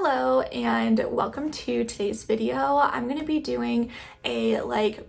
Hello and welcome to today's video. I'm going to be doing a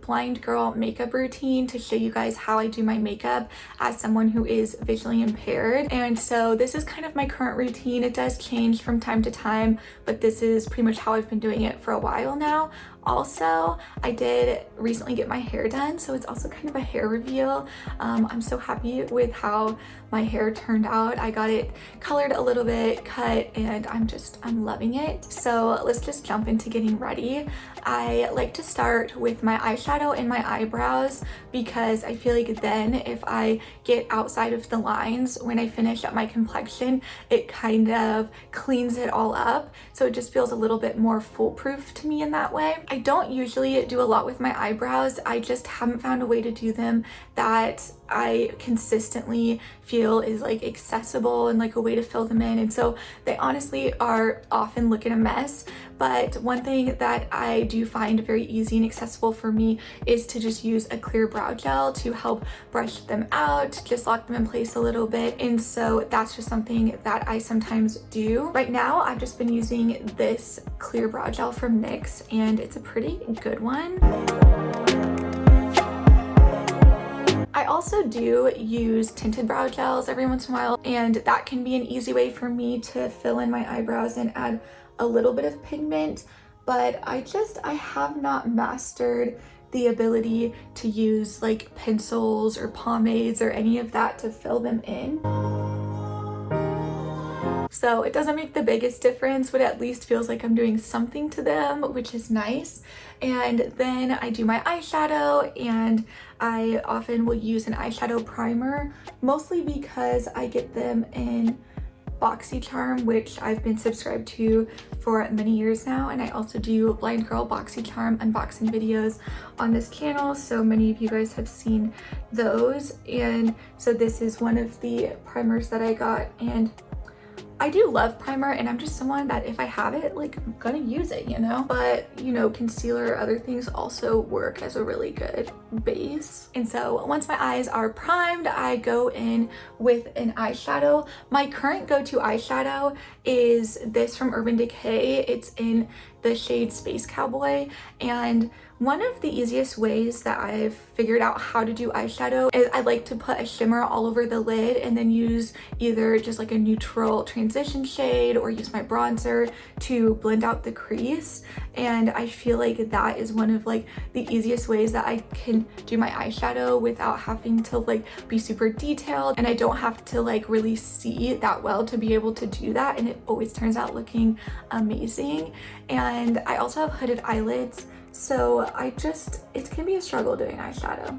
blind girl makeup routine to show you guys how I do my makeup as someone who is visually impaired. And so this is kind of my current routine. It does change from time to time, but this is pretty much how I've been doing it for a while now. Also, I did recently get my hair done, so it's also kind of a hair reveal. I'm so happy with how my hair turned out. I got it colored a little bit, cut, and I'm loving it. So let's just jump into getting ready. I like to start with my eyeshadow and my eyebrows because I feel like then if I get outside of the lines when I finish up my complexion, it kind of cleans it all up. So it just feels a little bit more foolproof to me in that way. I don't usually do a lot with my eyebrows. I just haven't found a way to do them that I consistently feel is accessible and a way to fill them in. And so they honestly are often looking a mess. But one thing that I do find very easy and accessible for me is to just use a clear brow gel to help brush them out, just lock them in place a little bit. And so that's just something that I sometimes do. Right now, I've just been using this clear brow gel from NYX, and it's a pretty good one. I also do use tinted brow gels every once in a while, and that can be an easy way for me to fill in my eyebrows and add a little bit of pigment, but I have not mastered the ability to use pencils or pomades or any of that to fill them in. So it doesn't make the biggest difference, but at least feels like I'm doing something to them, which is nice. And then I do my eyeshadow, and I often will use an eyeshadow primer, mostly because I get them in BoxyCharm, which I've been subscribed to for many years now, and I also do blind girl BoxyCharm unboxing videos on this channel, so many of you guys have seen those. And so this is one of the primers that I got, and I do love primer, and I'm just someone that if I have it, I'm gonna use it, But, concealer or other things also work as a really good base. And so once my eyes are primed, I go in with an eyeshadow. My current go-to eyeshadow is this from Urban Decay. It's in the shade Space Cowboy, and one of the easiest ways that I've figured out how to do eyeshadow is I like to put a shimmer all over the lid and then use either just a neutral transition shade or use my bronzer to blend out the crease. And I feel like that is one of the easiest ways that I can do my eyeshadow without having to be super detailed, and I don't have to really see that well to be able to do that, and it always turns out looking amazing. And I also have hooded eyelids, so it can be a struggle doing eyeshadow.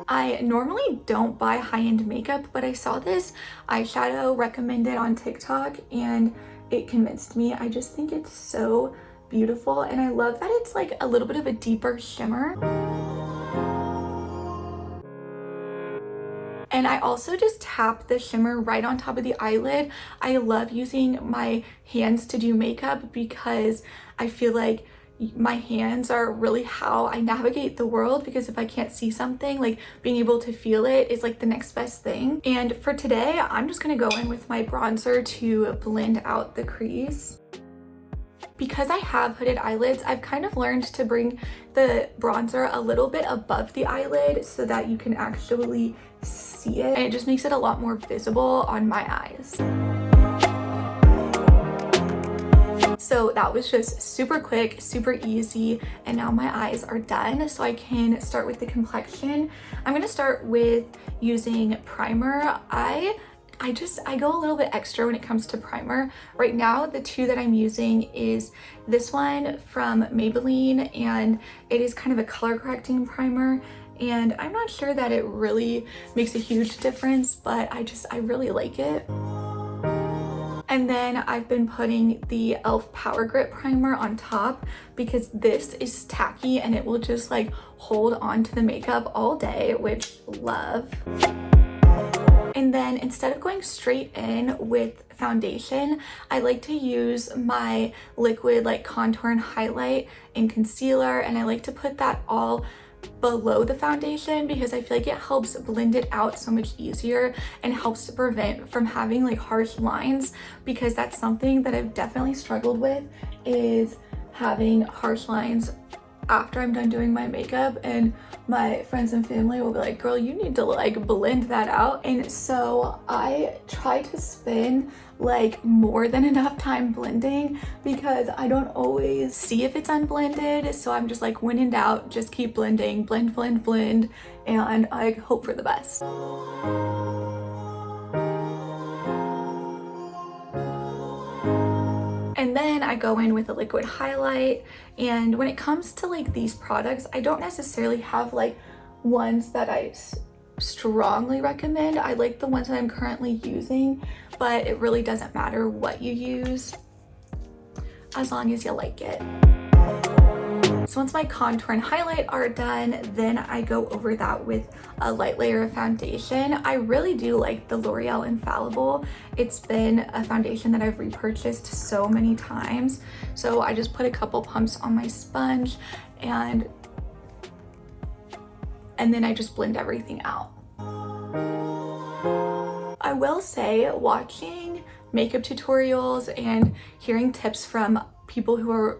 I normally don't buy high-end makeup, but I saw this eyeshadow recommended on TikTok and it convinced me. I just think it's so beautiful, and I love that it's a little bit of a deeper shimmer. And I also just tap the shimmer right on top of the eyelid. I love using my hands to do makeup because I feel like my hands are really how I navigate the world, because if I can't see something, being able to feel it is the next best thing. And for today, I'm just gonna go in with my bronzer to blend out the crease. Because I have hooded eyelids, I've kind of learned to bring the bronzer a little bit above the eyelid so that you can actually see it, and it just makes it a lot more visible on my eyes. So that was just super quick, super easy, and now my eyes are done, so I can start with the complexion. I'm gonna start with using primer. I go a little bit extra when it comes to primer. Right now, the two that I'm using is this one from Maybelline, and it is kind of a color correcting primer. And I'm not sure that it really makes a huge difference, but I really like it. And then I've been putting the e.l.f. Power Grip Primer on top because this is tacky and it will just hold on to the makeup all day, which love. And then instead of going straight in with foundation, I like to use my liquid contour and highlight and concealer, and I like to put that all below the foundation because I feel like it helps blend it out so much easier and helps to prevent from having like harsh lines, because that's something that I've definitely struggled with, is having harsh lines after I'm done doing my makeup, and my friends and family will be like, girl, you need to like blend that out. And so I try to spend like more than enough time blending because I don't always see if it's unblended. So I'm just like, when in doubt, just keep blending, blend, blend, blend, and I hope for the best. And then I go in with a liquid highlight. And when it comes to like these products, I don't necessarily have like ones that I strongly recommend. I like the ones that I'm currently using, but it really doesn't matter what you use as long as you like it. So once my contour and highlight are done, then I go over that with a light layer of foundation. I really do like the L'Oreal Infallible. It's been a foundation that I've repurchased so many times. So I just put a couple pumps on my sponge and then I just blend everything out. I will say, watching makeup tutorials and hearing tips from people who are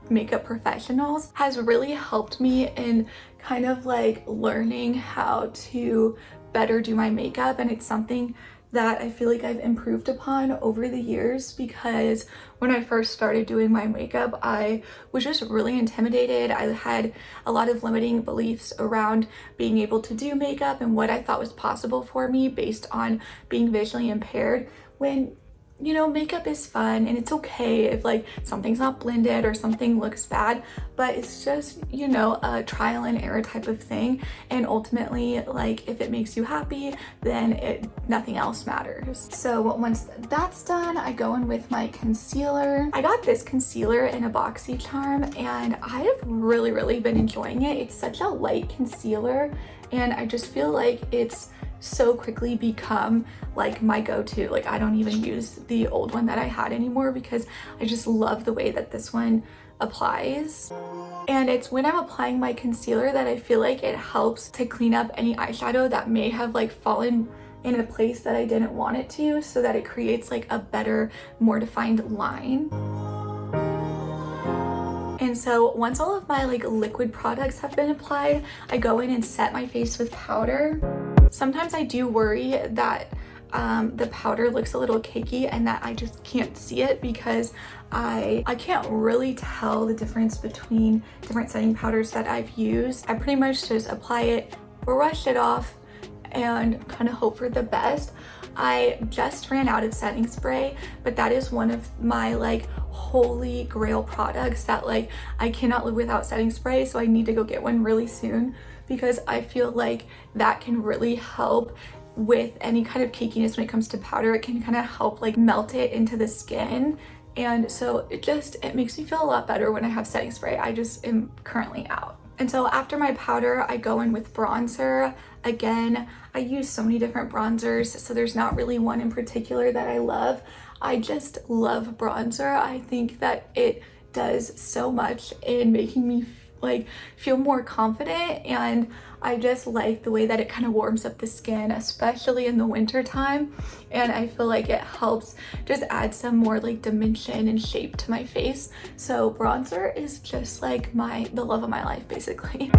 makeup professionals has really helped me in kind of like learning how to better do my makeup, and it's something that I feel like I've improved upon over the years, because when I first started doing my makeup, I was just really intimidated. I had a lot of limiting beliefs around being able to do makeup and what I thought was possible for me based on being visually impaired, when you know, makeup is fun and it's okay if like something's not blended or something looks bad, but it's just, you know, a trial and error type of thing. And ultimately, like, if it makes you happy, then nothing else matters. So once that's done, I go in with my concealer. I got this concealer in a BoxyCharm and I have really been enjoying it. It's such a light concealer and I just feel like it's so quickly become like my go-to. Like, I don't even use the old one that I had anymore because I just love the way that this one applies. And it's when I'm applying my concealer that I feel like it helps to clean up any eyeshadow that may have like fallen in a place that I didn't want it to, so that it creates like a better, more defined line. And so once all of my like liquid products have been applied, I go in and set my face with powder. Sometimes I do worry that the powder looks a little cakey and that I just can't see it, because I can't really tell the difference between different setting powders that I've used. I pretty much just apply it, brush it off, and kind of hope for the best. I just ran out of setting spray, but that is one of my like holy grail products that like I cannot live without setting spray, so I need to go get one really soon, because I feel like that can really help with any kind of cakiness when it comes to powder. It can kind of help like melt it into the skin, and so it makes me feel a lot better when I have setting spray. I just am currently out. And so after my powder, I go in with bronzer. Again, I use so many different bronzers, so there's not really one in particular that I love. I just love bronzer. I think that it does so much in making me like feel more confident, and I just like the way that it kind of warms up the skin, especially in the winter time, and I feel like it helps just add some more like dimension and shape to my face. So bronzer is just like the love of my life, basically.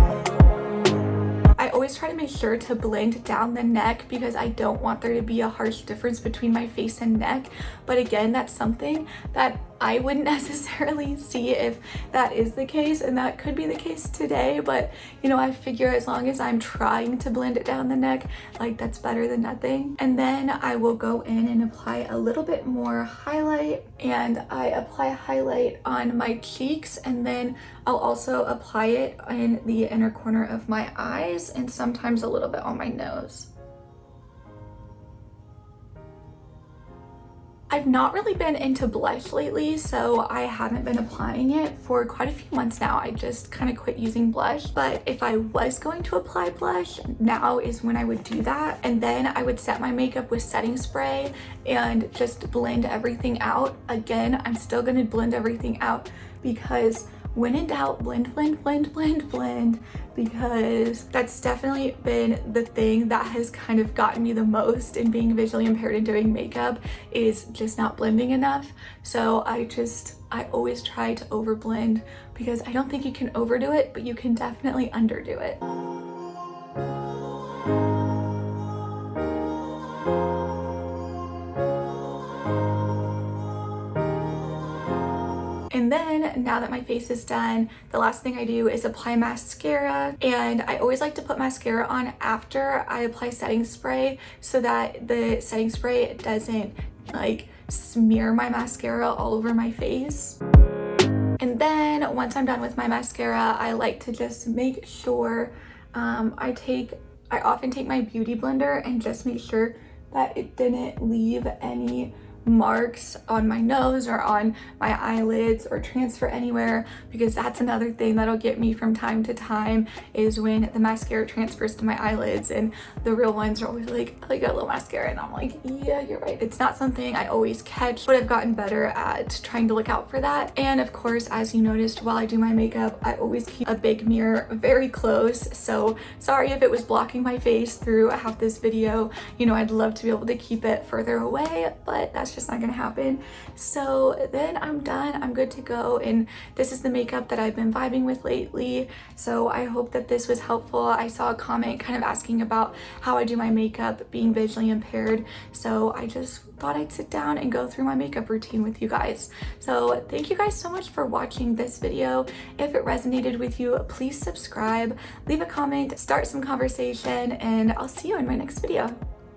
I always try to make sure to blend down the neck because I don't want there to be a harsh difference between my face and neck. But again, that's something that I wouldn't necessarily see if that is the case, and that could be the case today, but you know, I figure as long as I'm trying to blend it down the neck, like that's better than nothing. And then I will go in and apply a little bit more highlight, and I apply highlight on my cheeks, and then I'll also apply it in the inner corner of my eyes and sometimes a little bit on my nose. I've not really been into blush lately, so I haven't been applying it for quite a few months now. I just kind of quit using blush, but if I was going to apply blush, now is when I would do that. And then I would set my makeup with setting spray and just blend everything out. Again, I'm still gonna blend everything out because when in doubt, blend, blend, blend, blend, blend, because that's definitely been the thing that has kind of gotten me the most in being visually impaired and doing makeup, is just not blending enough. So I always try to over blend, because I don't think you can overdo it, but you can definitely underdo it. And then now that my face is done, the last thing I do is apply mascara, and I always like to put mascara on after I apply setting spray so that the setting spray doesn't like smear my mascara all over my face. And then once I'm done with my mascara, I like to just make sure I often take my beauty blender and just make sure that it didn't leave any marks on my nose or on my eyelids or transfer anywhere, because that's another thing that'll get me from time to time, is when the mascara transfers to my eyelids and the real ones are always like, oh, you got a little mascara, and I'm like, yeah, you're right. It's not something I always catch, but I've gotten better at trying to look out for that. And of course, as you noticed, while I do my makeup, I always keep a big mirror very close. So sorry if it was blocking my face through half this video. You know, I'd love to be able to keep it further away, but that's just not gonna happen. So then I'm done, I'm good to go, and this is the makeup that I've been vibing with lately. So I hope that this was helpful. I saw a comment kind of asking about how I do my makeup being visually impaired, so I just thought I'd sit down and go through my makeup routine with you guys. So thank you guys so much for watching this video. If it resonated with you, please subscribe, leave a comment, start some conversation, and I'll see you in my next video.